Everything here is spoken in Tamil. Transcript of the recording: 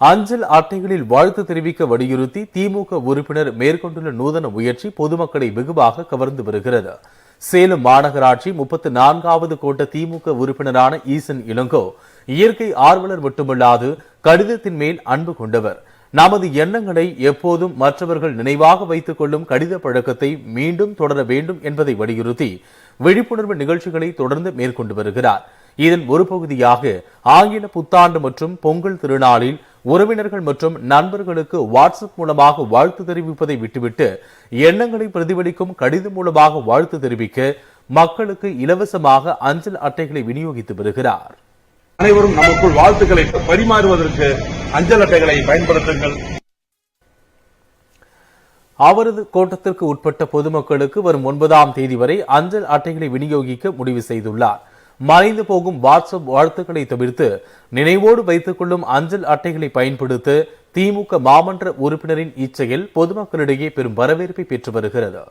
அஞ்சல் அட்டைகளில் வாழ்த்து தெரிவிக்க வலியுறுத்தி திமுக உறுப்பினர் மேற்கொண்டுள்ள நூதன முயற்சி பொதுமக்களை வெகுவாக கவர்ந்து வருகிறது. சேலம் மாநகராட்சி 34வது கோட்ட திமுக உறுப்பினரான ஈசன் இளங்கோ இயற்கை ஆர்வலர் மட்டுமல்லாது கடிதத்தின் மேல் அன்பு கொண்டவர். நமது எண்ணங்களை எப்போதும் மற்றவர்கள் நினைவாக வைத்துக் கொள்ளும் கடித பழக்கத்தை மீண்டும் தொடர வேண்டும் என்பதை வலியுறுத்தி விழிப்புணர்வு நிகழ்ச்சிகளை தொடர்ந்து மேற்கொண்டு வருகிறார். இதன் ஒரு பகுதியாக ஆங்கில புத்தாண்டு மற்றும் பொங்கல் திருநாளில் உறவினர்கள் மற்றும் நண்பர்களுக்கு வாட்ஸ்அப் மூலமாக வாழ்த்து தெரிவிப்பதை விட்டுவிட்டு எண்ணங்களை பிரதிபலிக்கும் கடிதம் மூலமாக வாழ்த்து தெரிவிக்க மக்களுக்கு இலவசமாக அஞ்சல் அட்டைகளை விநியோகித்து வருகிறார். அனைவரும் நமக்குள் வாழ்த்துக்களை பரிமாறுவதற்கு அஞ்சல் அட்டைகளை பயன்படுத்துங்கள். அவரது கோட்டத்திற்கு உட்பட்ட பொதுமக்களுக்கு வரும் 9ஆம் தேதி வரை அஞ்சல் அட்டைகளை விநியோகிக்க முடிவு செய்துள்ளார். மறைந்து போகும் வாட்ஸ்அப் வாழ்த்துக்களை தவிர்த்து நினைவோடு வைத்துக் கொள்ளும் அஞ்சல் அட்டைகளை பயன்படுத்த திமுக மாமன்ற உறுப்பினரின் இச்செயல் பொதுமக்களிடையே பெரும் வரவேற்பை பெற்று வருகிறது.